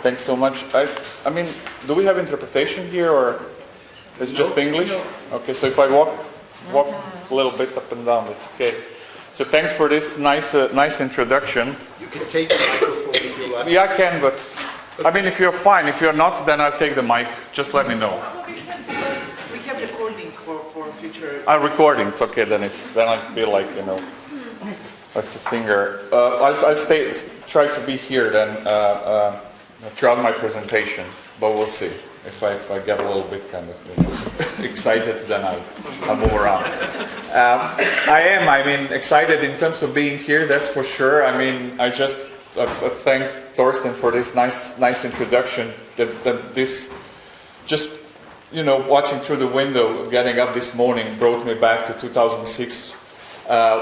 Thanks so much. I mean, do we have interpretation here, or it's just English? No. Okay, so if I walk a little bit up and down, it's okay. So thanks for this nice introduction. You can take the microphone if you like. Yeah, I can, but I mean, if you're fine. If you're not, then I'll take the mic. Just let me know. We have recording for future. Recording. Okay, then I'll be like, as a singer. I'll try to be here then throughout my presentation, but we'll see. If I get a little bit kind of excited, then I'll move around. I mean, excited in terms of being here, that's for sure. I mean, I just thank Thorsten for this nice introduction. That this just, watching through the window of getting up this morning brought me back to 2006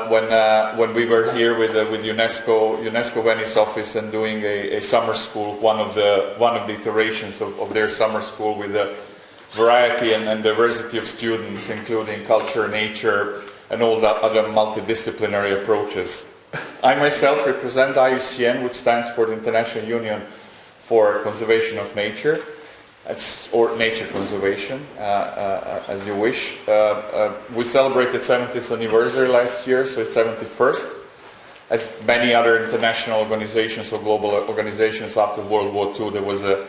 when we were here with UNESCO Venice office and doing a summer school, one of the iterations of their summer school with a variety and diversity of students, including culture, nature, and all the other multidisciplinary approaches. I myself represent IUCN, which stands for the International Union for Conservation of Nature. Or nature conservation, as you wish. We celebrated 70th anniversary last year, so it's 71st. As many other international organizations or global organizations after World War II, there was a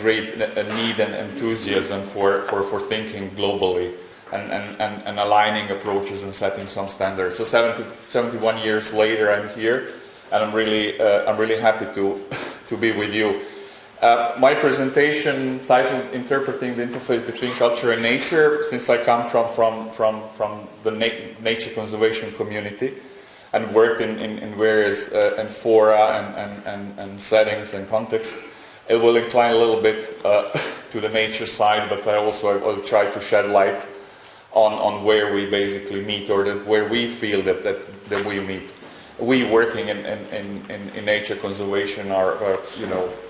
great need and enthusiasm for thinking globally and aligning approaches and setting some standards. So 71 years later, I'm here, and I'm really happy to be with you. My presentation titled "Interpreting the Interface Between Culture and Nature," since I come from the nature conservation community and worked in various fora and settings and context, it will incline a little bit to the nature side, but I'll try to shed light on where we basically meet, or where we feel that we meet. We working in nature conservation are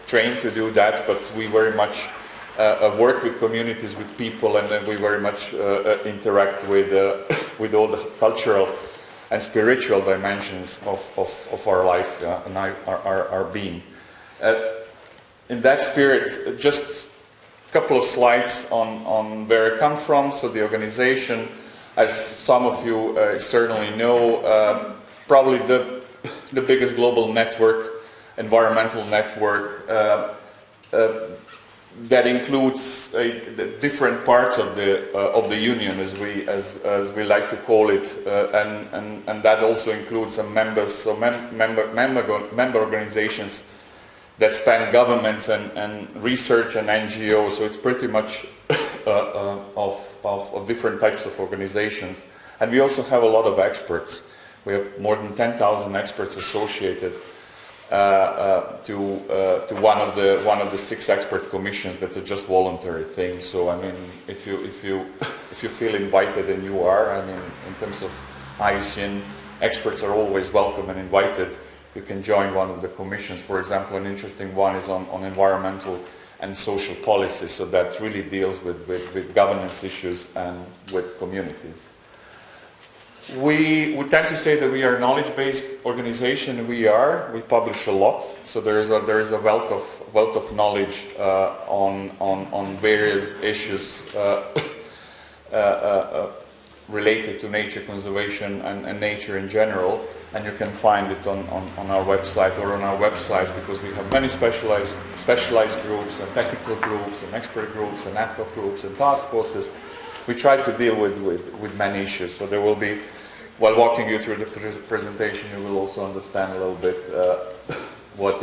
trained to do that, but we very much work with communities, with people, and then we very much interact with all the cultural and spiritual dimensions of our life and our being. In that spirit, just a couple of slides on where I come from. So the organization, as some of you certainly know, probably the biggest global network, environmental network, that includes the different parts of the union, as we like to call it, and that also includes some members, so member organizations that span governments and research and NGOs. So it's pretty much of different types of organizations, and we also have a lot of experts. We have more than 10,000 experts associated to one of the 6 expert commissions that are just voluntary things. So I mean, if you feel invited, and you are, I mean, in terms of IUCN, experts are always welcome and invited. You can join one of the commissions. For example, an interesting one is on environmental and social policy. So that really deals with governance issues and with communities. We tend to say that we are a knowledge-based organization. We publish a lot, so there is a wealth of knowledge on various issues related to nature conservation and nature in general, and you can find it on our website or on our websites, because we have many specialized groups and technical groups and expert groups and ad hoc groups and task forces. We try to deal with many issues, so there will be, while walking you through the presentation, you will also understand a little bit what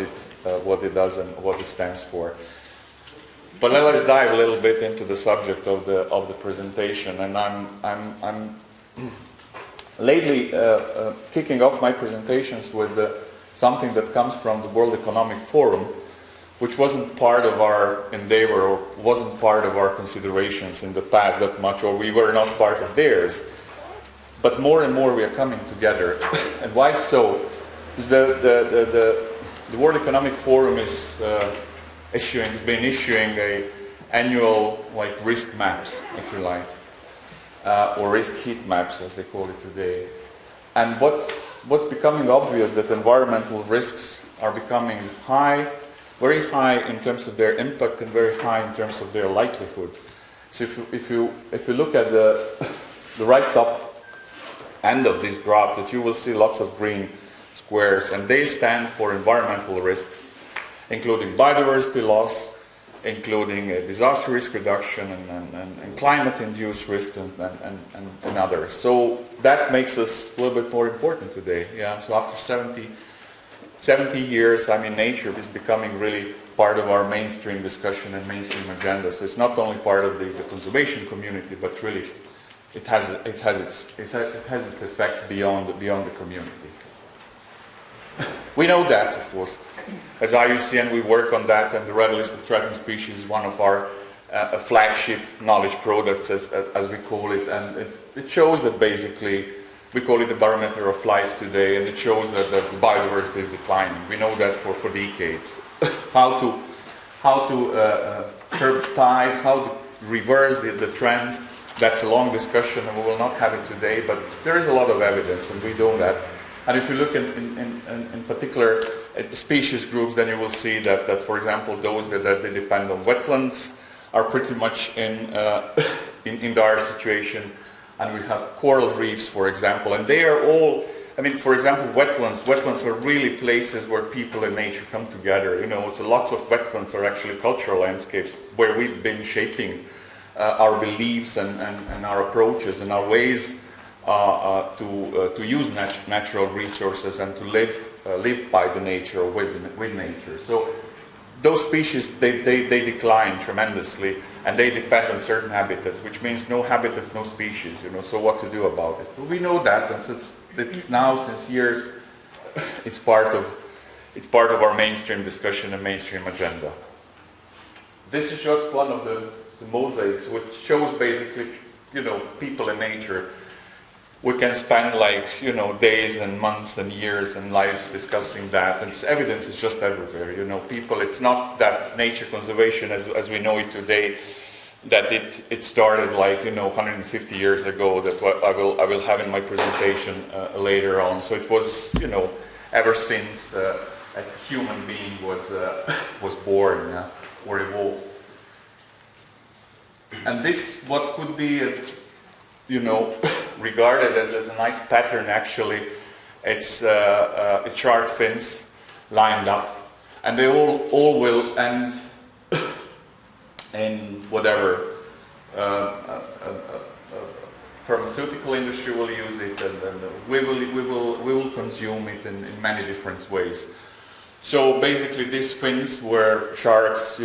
it does and what it stands for. But let's dive a little bit into the subject of the presentation. And I'm lately kicking off my presentations with something that comes from the World Economic Forum, which wasn't part of our endeavor or wasn't part of our considerations in the past that much, or we were not part of theirs. But more and more we are coming together. And why so? Is the World Economic Forum has been issuing a annual risk maps, if you like, or risk heat maps as they call it today. And what's becoming obvious, that environmental risks are becoming high, very high in terms of their impact and very high in terms of their likelihood. So if you look at the right top end of this graph, that you will see lots of green squares, and they stand for environmental risks, including biodiversity loss, including disaster risk reduction and climate-induced risk and others. So that makes us a little bit more important today. Yeah. So after 70 years, I mean, nature is becoming really part of our mainstream discussion and mainstream agenda. So it's not only part of the conservation community, but really it has its effect beyond the community. We know that, of course. As IUCN, we work on that, and the Red List of Threatened Species is one of our flagship knowledge products, as we call it, and it shows that basically we call it the barometer of life today, and it shows that the biodiversity is declining. We know that for decades. How to curb tide, how to reverse the trend, that's a long discussion, and we will not have it today, but there is a lot of evidence, and we know that. And if you look in particular at species groups, then you will see that for example, those that they depend on wetlands are pretty much in dire situation. And we have coral reefs, for example, and they are all, I mean, for example, wetlands are really places where people and nature come together. You know, so lots of wetlands are actually cultural landscapes where we've been shaping our beliefs and our approaches and our ways to use natural resources and to live by the nature or with nature. So those species, they decline tremendously, and they depend on certain habitats, which means no habitats, no species. You know, so what to do about it? So we know that, and since years, it's part of our mainstream discussion and mainstream agenda. This is just one of the mosaics, which shows basically, you know, people and nature. We can spend days and months and years and lives discussing that, and evidence is just everywhere. You know, people. It's not that nature conservation, as we know it today, that it started 150 years ago. That I will have in my presentation later on. So it was ever since a human being was born or evolved, and this what could be regarded as a nice pattern. Actually, it's shark fins lined up, and they all will end in whatever pharmaceutical industry will use it, and we will consume it in many different ways. So basically, these fins were sharks,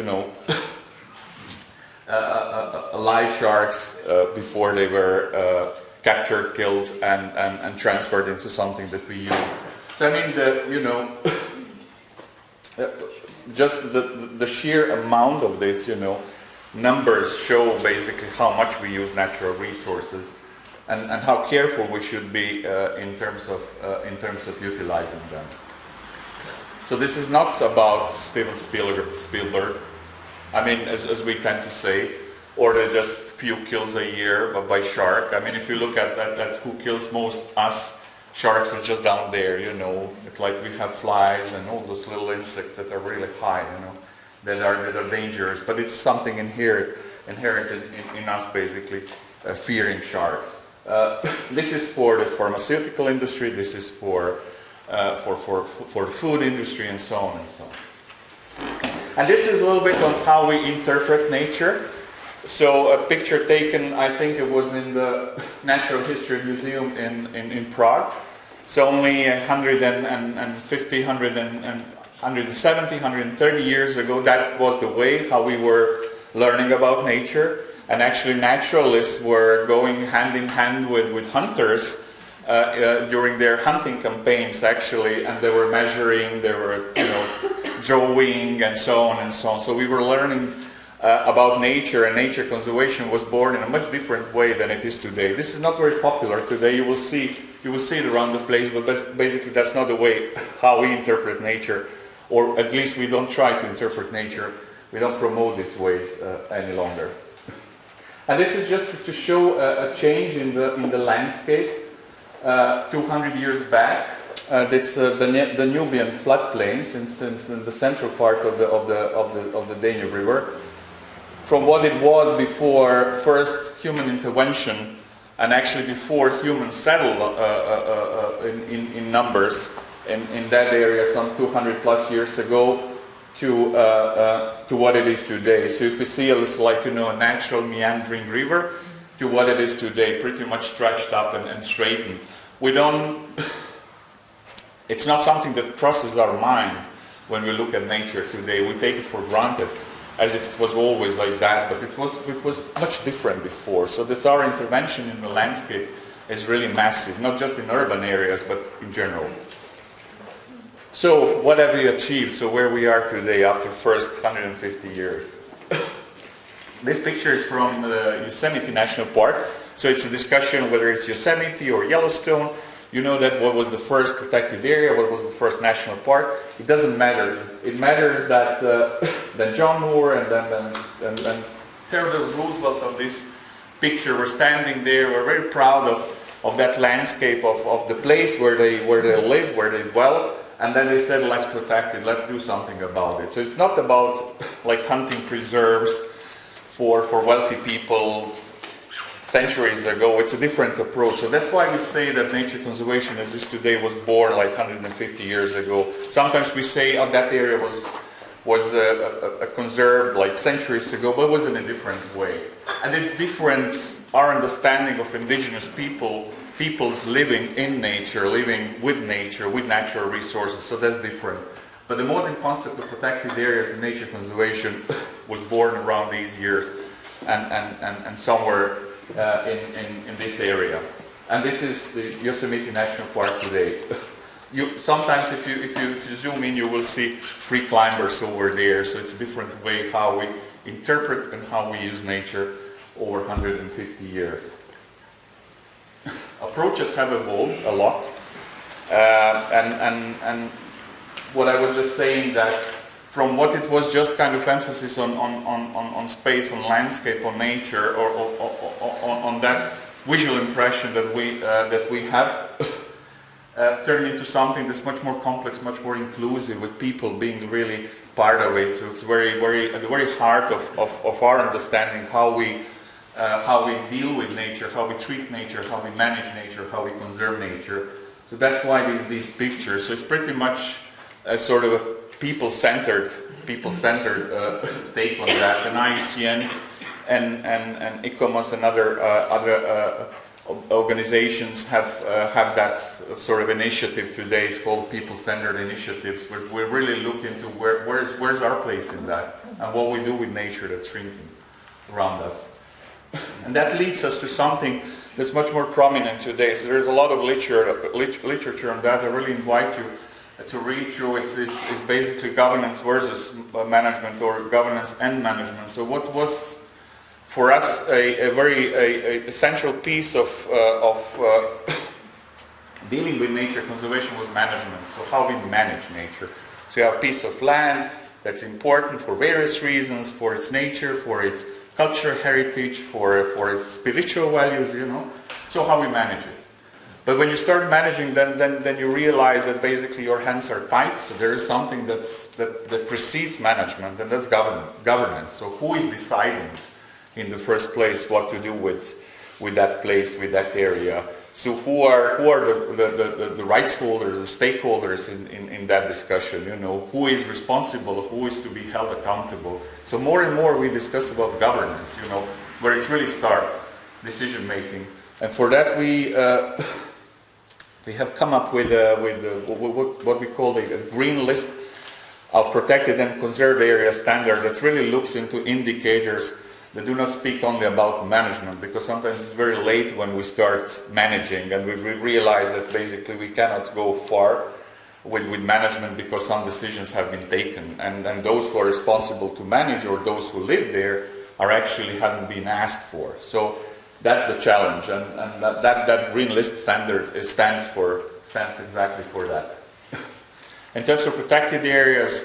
live sharks before they were captured, killed, and transferred into something that we use. So I mean, just the sheer amount of this, numbers show basically how much we use natural resources, and how careful we should be in terms of utilizing them. So this is not about Steven Spielberg. I mean, as we tend to say, or just few kills a year by shark. I mean, if you look at who kills most, us, sharks are just down there, It's like we have flies and all those little insects that are really high, that are dangerous. But it's something inherent in us, basically, fearing sharks. This is for the pharmaceutical industry. This is for the food industry, and so on and so on. And this is a little bit on how we interpret nature. So a picture taken, I think it was in the Natural History Museum in Prague. So only 150, 170, 130 years ago, that was the way how we were learning about nature. And actually naturalists were going hand in hand with hunters during their hunting campaigns, actually, and they were measuring, they were drawing, and so on and so on. So we were learning about nature, and nature conservation was born in a much different way than it is today. This is not very popular today. You will see it around the place, but basically that's not the way how we interpret nature, or at least we don't try to interpret nature. We don't promote these ways any longer. And this is just to show a change in the landscape 200 years back. That's the Danubian floodplains in the central part of the Danube River. From what it was before first human intervention, and actually before humans settled in numbers in that area some 200 plus years ago, to what it is today. So if you see it's like, a natural meandering river to what it is today, pretty much stretched up and straightened. It's not something that crosses our mind when we look at nature today. We take it for granted as if it was always like that, but it was much different before. So our intervention in the landscape is really massive, not just in urban areas, but in general. So what have we achieved? So where we are today after first 150 years. This picture is from the Yosemite National Park. So it's a discussion whether it's Yosemite or Yellowstone. You know that what was the first protected area, what was the first national park. It doesn't matter. It matters that then John Moore and Theodore Roosevelt on this picture were standing there. We're very proud of that landscape of the place where they live, where they dwell. And then they said, let's protect it, let's do something about it. So it's not about like hunting preserves for wealthy people centuries ago. It's a different approach. So that's why we say that nature conservation as is today was born like 150 years ago. Sometimes we say, oh, that area was conserved like centuries ago, but it was in a different way. And it's different, our understanding of indigenous people's living in nature, living with nature, with natural resources, so that's different. But the modern concept of protected areas and nature conservation was born around these years and somewhere in this area. And this is the Yosemite National Park today. Sometimes if you zoom in, you will see free climbers over there, so it's a different way how we interpret and how we use nature over 150 years. Approaches have evolved a lot, and what I was just saying, that from what it was just kind of emphasis on space, on landscape, on nature, or on that visual impression that we have, turned into something that's much more complex, much more inclusive, with people being really part of it. So it's very at the very heart of our understanding how we deal with nature, how we treat nature, how we manage nature, how we conserve nature. So that's why these pictures. So it's pretty much a sort of a people-centered take on that. And IUCN and ICOMOS and other organizations have that sort of initiative today. It's called People-Centered Initiatives. We really look into where's our place in that, and what we do with nature that's shrinking around us. And that leads us to something that's much more prominent today. So there's a lot of literature on that. I really invite you to read through. Is basically governance versus management, or governance and management. So what was for us a very essential piece of dealing with nature conservation was management. So how we manage nature. So you have a piece of land that's important for various reasons, for its nature, for its cultural heritage, for its spiritual values, So how we manage it. But when you start managing, then you realize that basically your hands are tied. So there is something that precedes management, and that's governance. So who is deciding in the first place what to do with that place, with that area? So who are the rights holders, the stakeholders in that discussion? Who is responsible, who is to be held accountable? So more and more we discuss about governance, where it really starts, decision making. And for that we have come up with what we call a green list of protected and conserved area standard that really looks into indicators that do not speak only about management, because sometimes it's very late when we start managing, and we realize that basically we cannot go far with management because some decisions have been taken, and those who are responsible to manage, or those who live there, are actually haven't been asked for. So that's the challenge, and that green list standard stands exactly for that. In terms of protected areas,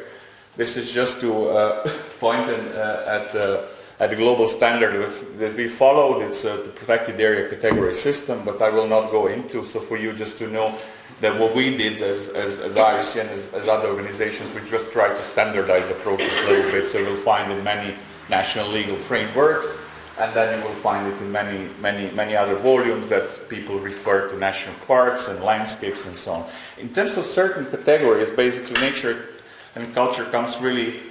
this is just to point at at the global standard that we followed. It's the protected area category system, but I will not go into. So for you just to know that what we did as IUCN, as other organizations, we just tried to standardize the approaches a little bit. So you'll find in many national legal frameworks, and then you will find it in many other volumes that people refer to national parks and landscapes and so on. In terms of certain categories, basically nature and culture comes really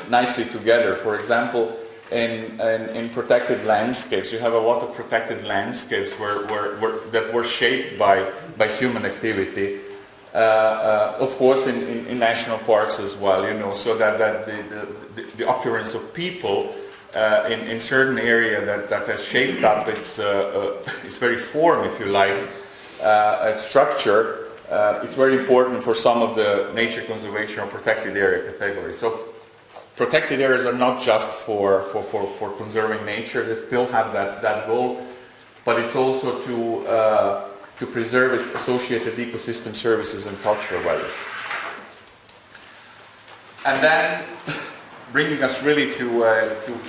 nicely together. For example, in protected landscapes, you have a lot of protected landscapes that were shaped by human activity. Of course, in national parks as well, you know, so that the occurrence of people in certain area that has shaped up its very form, if you like, its structure. It's very important for some of the nature conservation or protected area categories. So protected areas are not just for conserving nature. They still have that goal, but it's also to preserve its associated ecosystem services and cultural values. And then bringing us really to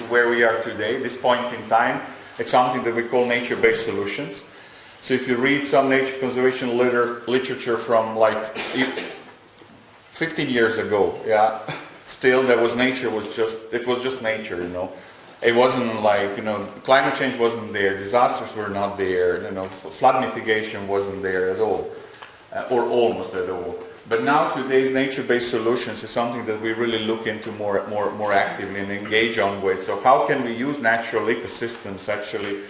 where we are today, this point in time, it's something that we call nature-based solutions. So if you read some nature conservation literature from like 15 years ago, yeah, still there was nature, it was just nature, you know. It wasn't like, you know, climate change wasn't there, disasters were not there, you know, flood mitigation wasn't there at all, or almost at all. But now today's nature-based solutions is something that we really look into more actively and engage on with. So how can we use natural ecosystems actually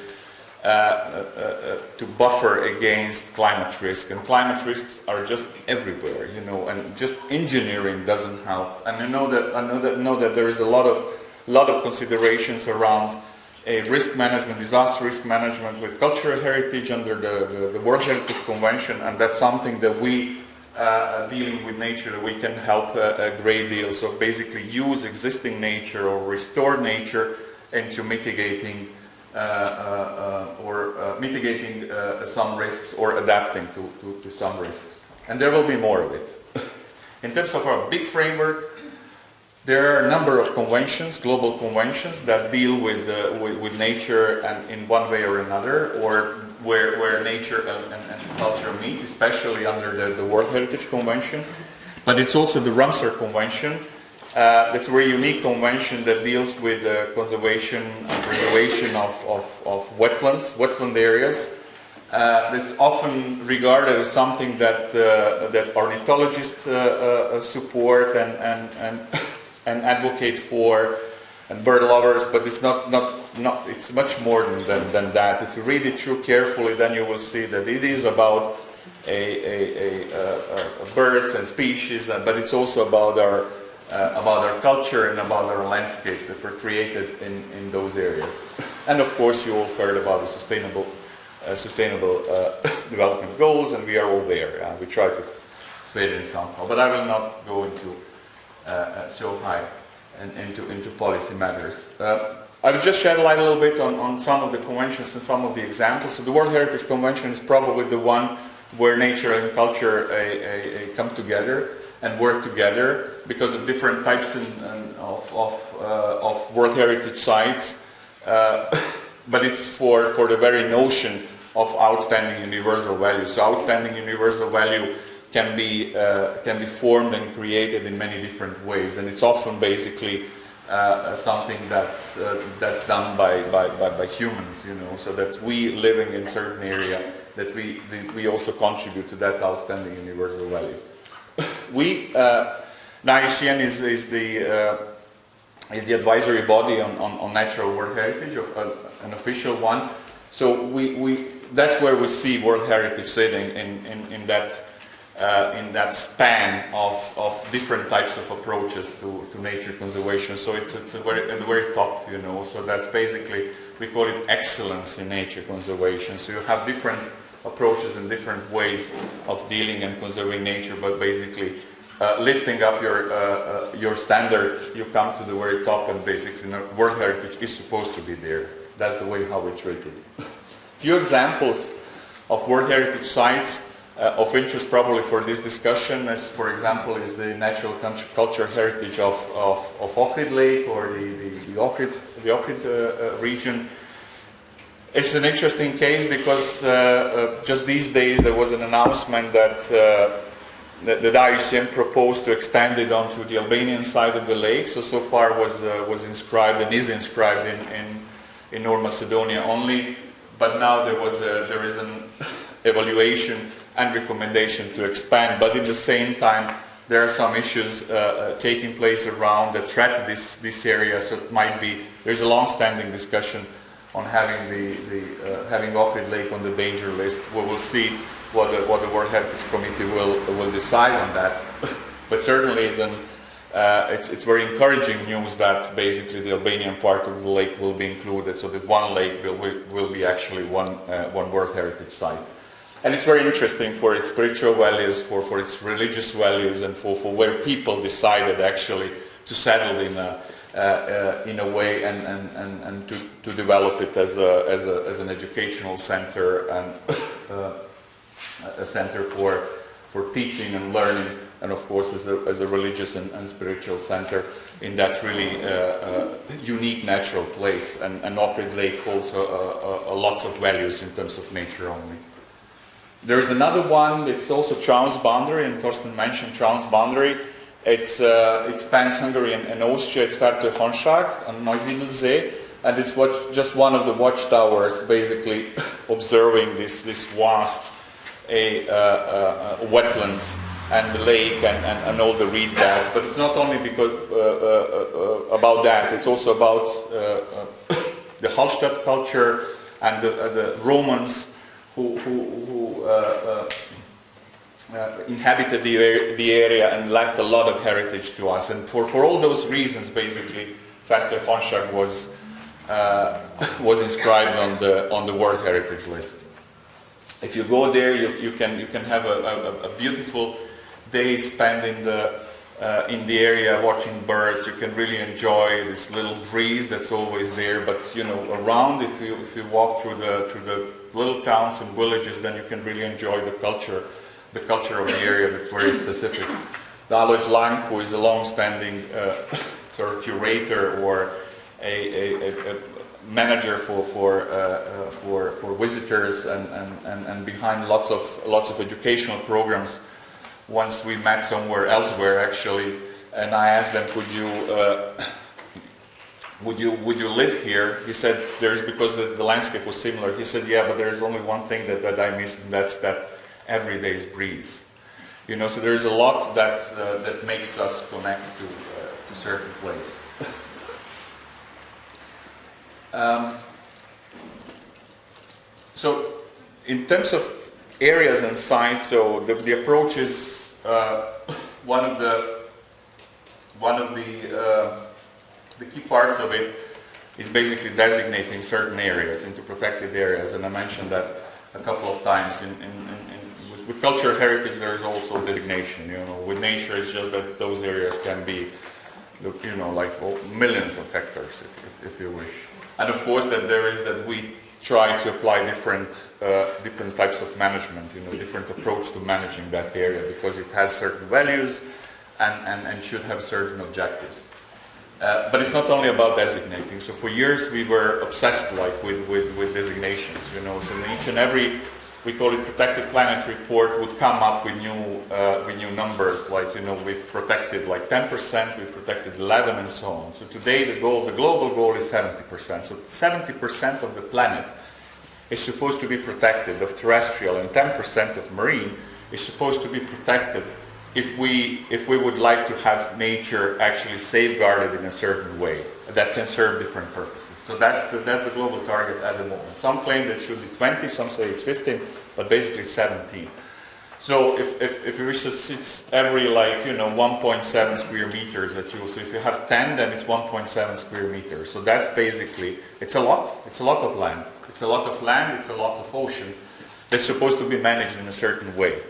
to buffer against climate risk? And climate risks are just everywhere, you know, and just engineering doesn't help. And I know that there is a lot of considerations around a risk management, disaster risk management with cultural heritage under the World Heritage Convention, and that's something that we dealing with nature that we can help a great deal. So basically use existing nature or restore nature into mitigating some risks or adapting to some risks. And there will be more of it. In terms of our big framework, there are a number of conventions, global conventions, that deal with nature and in one way or another, or where nature and culture meet, especially under the World Heritage Convention. But it's also the Ramsar Convention. That's a very unique convention that deals with conservation and preservation of wetland areas. It's often regarded as something that ornithologists support and advocate for, and bird lovers, but it's not. It's much more than that. If you read it through carefully, then you will see that it is about birds and species, but it's also about our culture and about our landscapes that were created in those areas. And of course, you all heard about the sustainable development goals, and we are all there. We try to fit in somehow, but I will not go into so high and into policy matters. I will just shed light a little bit on some of the conventions and some of the examples. So the World Heritage Convention is probably the one where nature and culture come together and work together because of different types of World Heritage sites. But it's for the very notion of outstanding universal value. So outstanding universal value can be formed and created in many different ways, and it's often basically something that's done by humans, you know, so that we living in certain area that we also contribute to that outstanding universal value. IUCN is the advisory body on natural world heritage, of an official one. So that's where we see World Heritage sitting in that span of different types of approaches to nature conservation. So it's at the very top, you know. So that's basically, we call it excellence in nature conservation. So you have different approaches and different ways of dealing and conserving nature, but basically lifting up your standard, you come to the very top, and basically World Heritage is supposed to be there. That's the way how we treat it. Few examples of World Heritage sites Of interest probably for this discussion, as for example, is the natural cultural heritage of Offit Lake or the Offit region. It's an interesting case because just these days there was an announcement that the IUCN proposed to extend it onto the Albanian side of the lake. So far was inscribed and is inscribed in North Macedonia only, but now there is an evaluation and recommendation to expand, but at the same time there are some issues taking place around that threat this area. So it might be there's a long-standing discussion on having having Offit Lake on the danger list. We will see what the World Heritage Committee will decide on that. But certainly it's very encouraging news that basically the Albanian part of the lake will be included, so that one lake will be actually one World Heritage Site. And it's very interesting for its spiritual values, for its religious values, and for where people decided actually to settle in a way and to develop it as an educational center and a center for teaching and learning, and of course as a religious and spiritual center in that really unique natural place. And Offit Lake holds lots of values in terms of nature only. There is another one. It's also transboundary, and Thorsten mentioned transboundary. It spans Hungary and Austria. It's Fertőhanság on Neusiedlsee, and it's just one of the watchtowers, basically observing this vast wetlands and the lake and all the reed beds. But it's not only because about that. It's also about the Hallstatt culture and the Romans who inhabited the area and left a lot of heritage to us. And for all those reasons, basically, Fertőhanság was inscribed on the World Heritage List. If you go there, you can have a beautiful day spent in the area watching birds. You can really enjoy this little breeze that's always there. But around, if you walk through the little towns and villages, then you can really enjoy the culture of the area that's very specific. The Alois Lang, who is a long-standing sort of curator or a manager for visitors and behind lots of educational programs. Once we met somewhere elsewhere actually, and I asked them, would you live here? He said, because the landscape was similar. He said, yeah, but there's only one thing that I miss, and that's that every day's breeze. So there's a lot that makes us connect to certain place. So in terms of areas and sites, so the approach is one of the key parts of it is basically designating certain areas into protected areas, and I mentioned that a couple of times. With cultural heritage, there is also designation. With nature, it's just that those areas can be, like millions of hectares, if you wish. And of course, that we try to apply different types of management, different approach to managing that area, because it has certain values and should have certain objectives. But it's not only about designating. So for years we were obsessed with designations. So in each and every, we call it protected planet report, would come up with new numbers. We've protected 10%, we've protected 11, and so on. So today the global goal is 70%. So 70% of the planet is supposed to be protected of terrestrial, and 10% of marine is supposed to be protected if we would like to have nature actually safeguarded in a certain way that can serve different purposes. So that's the global target at the moment. Some claim that it should be 20, some say it's 15, but basically 17. So if you wish, it's every 1.7 square meters that so if you have 10, then it's 1.7 square meters. So that's basically, it's a lot of land. It's a lot of land, it's a lot of ocean that's supposed to be managed in a certain way.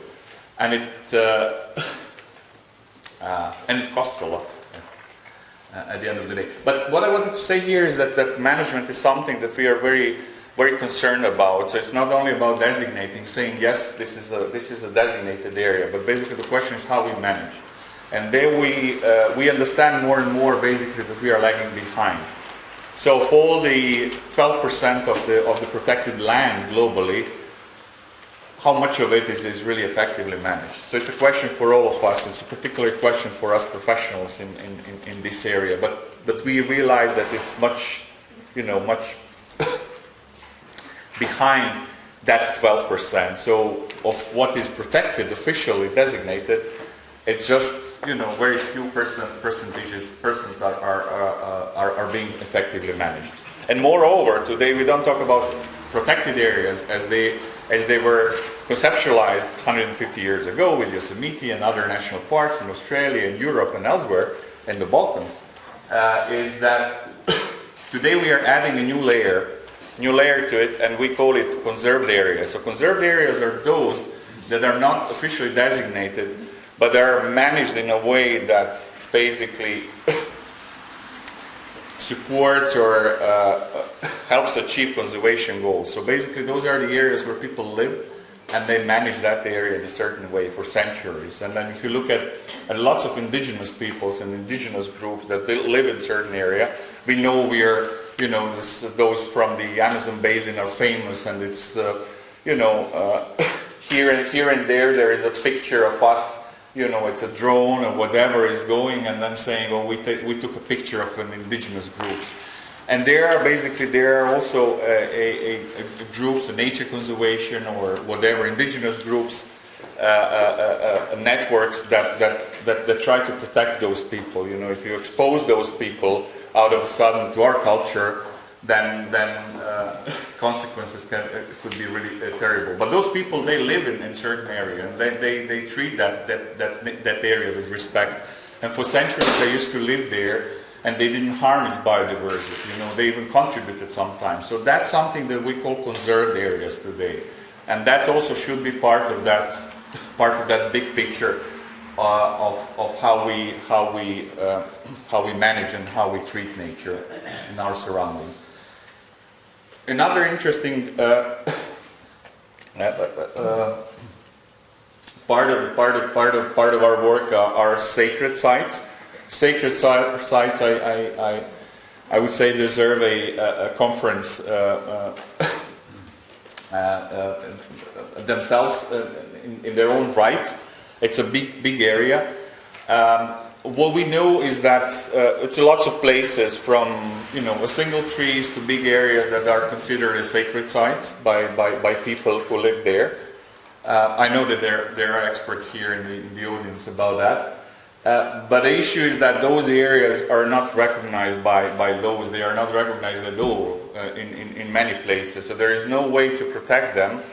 And it costs a lot at the end of the day. But what I wanted to say here is that management is something that we are very very concerned about. So it's not only about designating, saying yes, this is a designated area, but basically the question is how we manage. And there we understand more and more basically that we are lagging behind. So for the 12% of the protected land globally, how much of it is really effectively managed? So it's a question for all of us. It's a particular question for us professionals in this area. But we realize that it's much behind that 12%. So of what is protected, officially designated, it's just very few persons are being effectively managed. And moreover, today we don't talk about protected areas as they were conceptualized 150 years ago with Yosemite and other national parks in Australia and Europe and elsewhere in the Balkans. Is that today we are adding a new layer to it, and we call it conserved areas. So conserved areas are those that are not officially designated, but they are managed in a way that basically supports or helps achieve conservation goals. So basically those are the areas where people live, and they manage that area in a certain way for centuries. And then if you look at lots of indigenous peoples and indigenous groups that live in certain area, we know we are, those from the Amazon basin are famous, and it's, here and there is a picture of us, it's a drone or whatever is going, and then saying, oh, we took a picture of an indigenous groups. And there are also groups, nature conservation or whatever, indigenous groups, networks that try to protect those people. If you expose those people out of a sudden to our culture, then consequences could be really terrible. But those people, they live in certain area, and they treat that area with respect. And for centuries they used to live there, and they didn't harm its biodiversity. They even contributed sometimes. So that's something that we call conserved areas today, and that also should be part of that big picture of how we manage and how we treat nature in our surrounding. Another interesting part of our work are sacred sites. Sacred sites, I would say, deserve a conference themselves in their own right. It's a big area. What we know is that it's lots of places, from a single trees to big areas that are considered as sacred sites by people who live there. I know that there are experts here in the audience about that. But the issue is that those areas are not recognized by those. They are not recognized at all in many places. So there is no way to protect them,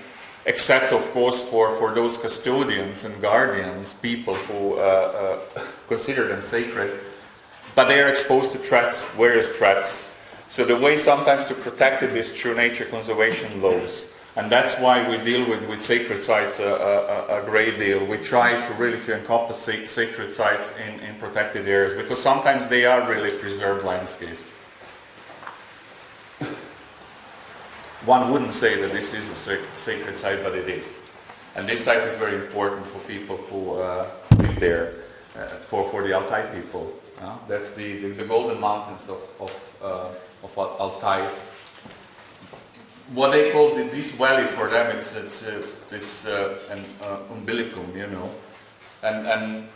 except of course for those custodians and guardians, people who consider them sacred. But they are exposed to threats, various threats. So the way sometimes to protect it is through nature conservation laws. And that's why we deal with sacred sites a great deal. We try to really encompass sacred sites in protected areas, because sometimes they are really preserved landscapes. One wouldn't say that this is a sacred site, but it is. And this site is very important for people who live there, for the Altai people. That's the Golden Mountains of Altai. What they call this valley for them, it's an umbilicum, and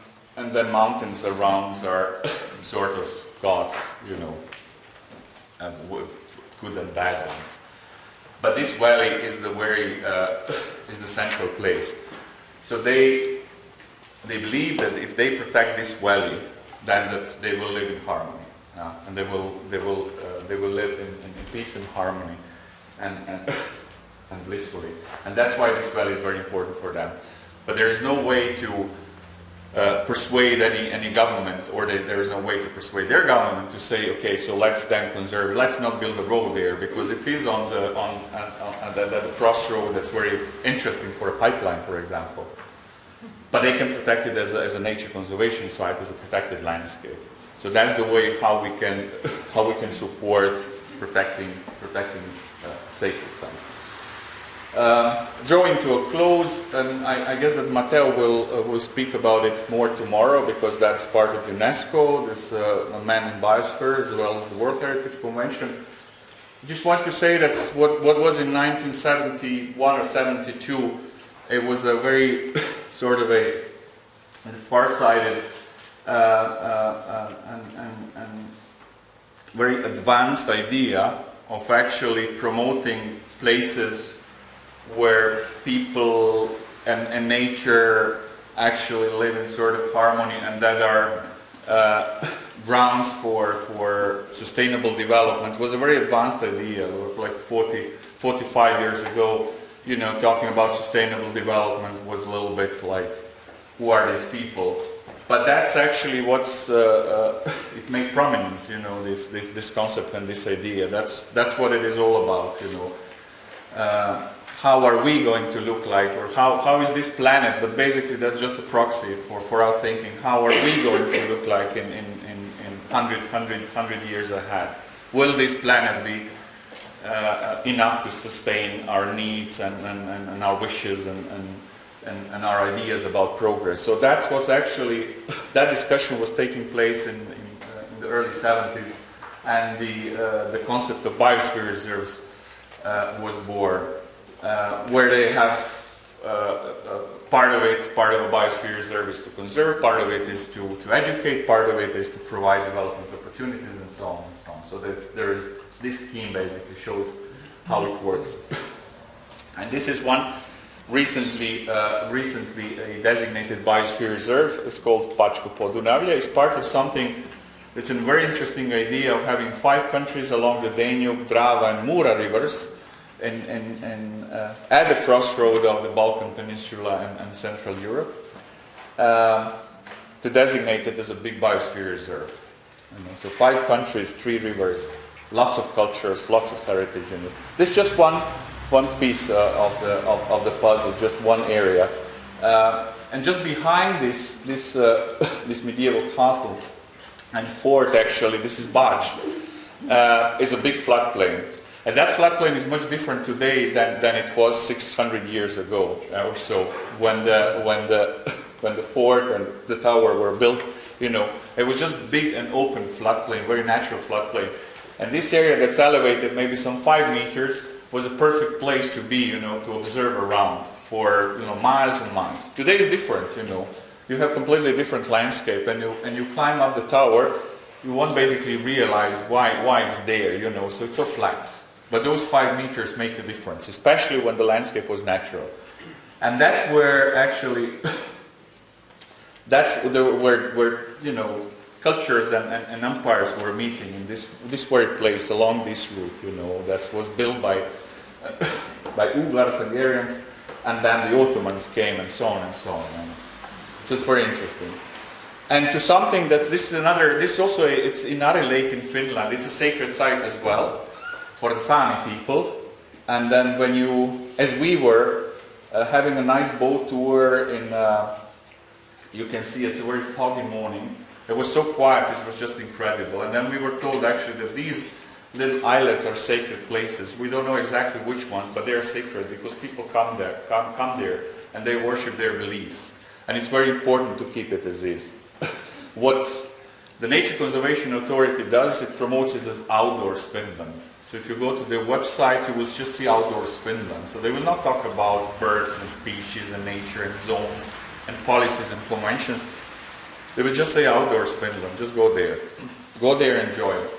the mountains around are sort of gods, and good and bad ones. But this valley is is the central place. So they believe that if they protect this valley, then that they will live in harmony, and they will live in peace and harmony. And blissfully, and that's why this valley is very important for them. But there is no way to persuade any government, or there is no way to persuade their government to say, okay, so let's then conserve it. Let's not build a road there, because it is on the crossroad that's very interesting for a pipeline, for example. But they can protect it as a nature conservation site, as a protected landscape. So that's the way how we can support protecting sacred sites. Drawing to a close, and I guess that Matteo will speak about it more tomorrow, because that's part of UNESCO, this Man in Biosphere, as well as the World Heritage Convention. Just want to say that what was in 1971 or 72, it was a very sort of a far-sighted and very advanced idea of actually promoting places where people and nature actually live in sort of harmony, and that are grounds for sustainable development. It was a very advanced idea, like 45 years ago. You know, talking about sustainable development was a little bit like, who are these people? But that's actually what's it made prominence. You know, this concept and this idea. That's what it is all about. You know, how are we going to look like, or how is this planet? But basically, that's just a proxy for our thinking. How are we going to look like in 100 years ahead? Will this planet be enough to sustain our needs and our wishes and our ideas about progress? So that was actually, that discussion was taking place in the early 70s, and the concept of biosphere reserves was born, where they have part of a biosphere reserve is to conserve, part of it is to educate, part of it is to provide development opportunities, and so on and so on. So there is this scheme basically shows how it works. And this is one recently a designated biosphere reserve. It's called BakuPod. It's part of something. It's a very interesting idea of having 5 countries along the Danube, Drava, and Mura rivers, at the crossroad of the Balkan Peninsula and Central Europe, to designate it as a big biosphere reserve. So 5 countries, 3 rivers, lots of cultures, lots of heritage in it. This is just one piece of the puzzle, just one area, and just behind this medieval castle and fort, actually, this is Baj, is a big floodplain. And that floodplain is much different today than it was 600 years ago or so, when the fort and the tower were built. You know, it was just big and open floodplain, very natural floodplain. And this area that's elevated maybe some 5 meters was a perfect place to be, you know, to observe around for, you know, miles and miles. Today is different, you know. You have completely different landscape, and you climb up the tower, you won't basically realize why it's there, you know. So it's so flat. But those 5 meters make a difference, especially when the landscape was natural. And that's where actually, where you know, cultures and empires were meeting in this very place along this route. You know, that was built by Ugars, Hungarians, and then the Ottomans came, and so on and so on. And so it's very interesting. And to something that it's in Offit Lake in Finland. It's a sacred site as well for the Sami people. And then when as we were having a nice boat tour you can see it's a very foggy morning. It was so quiet, it was just incredible. And then we were told actually that these little islets are sacred places. We don't know exactly which ones, but they are sacred because people come there and they worship their beliefs. And it's very important to keep it as is. What the Nature Conservation Authority does, it promotes it as Outdoors Finland. So if you go to their website, you will just see Outdoors Finland. So they will not talk about birds and species and nature and zones and policies and conventions. They will just say Outdoors Finland. Just go there. Go there, enjoy it.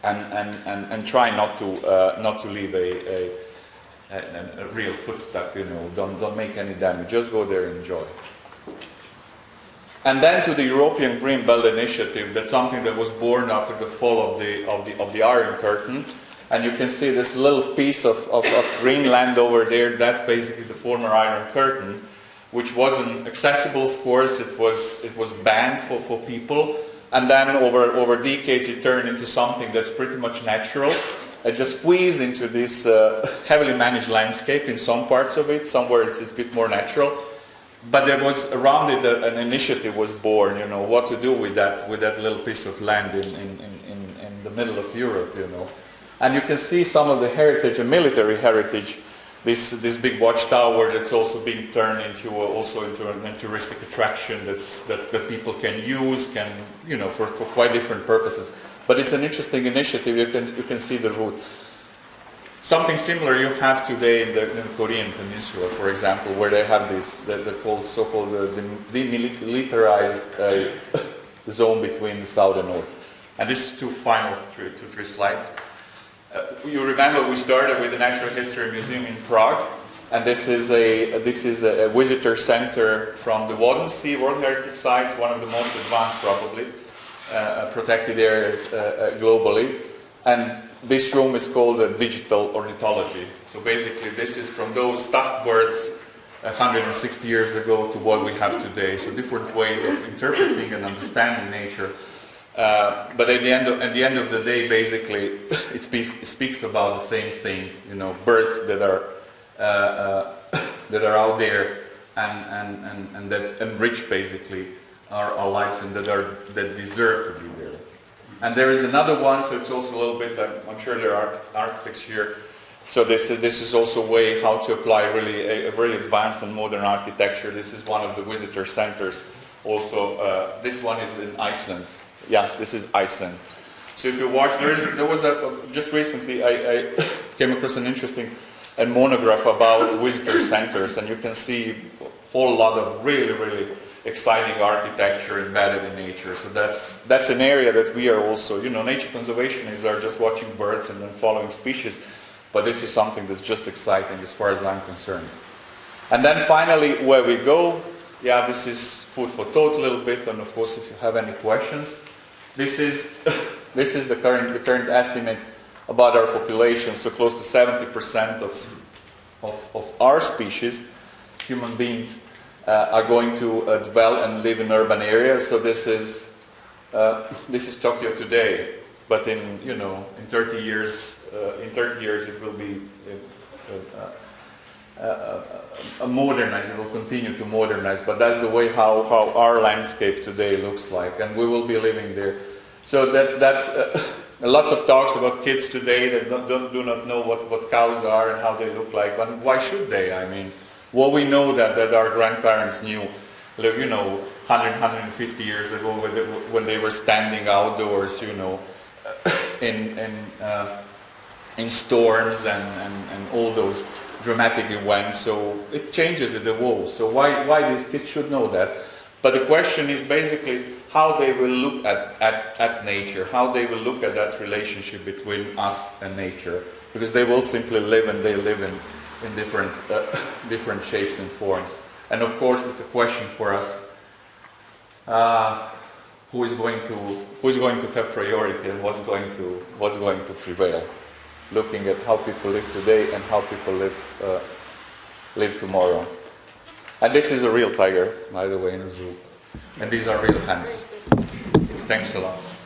And try not to leave a real footstep, you know. Don't make any damage. Just go there and enjoy. And then to the European Greenbelt initiative. That's something that was born after the fall of the Iron Curtain. And you can see this little piece of Greenland over there. That's basically the former Iron Curtain, which wasn't accessible. Of course, it was banned for people. And then over decades, it turned into something that's pretty much natural. It just squeezed into this heavily managed landscape in some parts of it. Somewhere it's a bit more natural. But there was around it an initiative was born. You know what to do with that little piece of land in the middle of Europe, you know. And you can see some of the heritage and military heritage. This big watchtower that's also being turned into a touristic attraction that people can use, for quite different purposes. But it's an interesting initiative. You can see the route. Something similar you have today in the Korean Peninsula, for example, where they have this the so-called demilitarized zone between the south and north. And this is two three slides. You remember we started with the Natural History Museum in Prague, and this is a visitor center from the Wadden Sea World Heritage Sites, one of the most advanced probably protected areas globally. And this room is called Digital Ornithology. So basically this is from those stuffed birds 160 years ago to what we have today. So different ways of interpreting and understanding nature. But at the end of the day, basically, it speaks about the same thing. Birds that are out there and that enrich basically our lives and that deserve to be there. And there is another one, so it's also a little bit. I'm sure there are architects here. So this is also a way how to apply a really advanced and modern architecture. This is one of the visitor centers. Also, this one is in Iceland. Yeah, this is Iceland. So if you watch, just recently I came across an interesting monograph about visitor centers, and you can see a whole lot of really, really exciting architecture embedded in nature. So that's an area that we are also, nature conservationists are just watching birds and then following species, but this is something that's just exciting as far as I'm concerned. And then finally, where we go, this is food for thought a little bit, and of course if you have any questions. This is the current estimate about our population. So close to 70% of our species, human beings, are going to dwell and live in urban areas. So this is Tokyo today, but in 30 years, it will be modernized. It will continue to modernize, but that's the way how our landscape today looks like, and we will be living there. So lots of talks about kids today that do not know what cows are and how they look like, but why should they? I mean, well, we know that our grandparents knew, 150 years ago when they were standing outdoors, in storms and all those dramatic events. So it changes, it evolves. So why these kids should know that? But the question is basically how they will look at nature, how they will look at that relationship between us and nature, because they will simply live, and they live in different shapes and forms. And of course, it's a question for us: who is going to have priority, and what's going to prevail? Looking at how people live today and how people live tomorrow. And this is a real tiger, by the way, in the zoo. And these are real hens. Thanks a lot.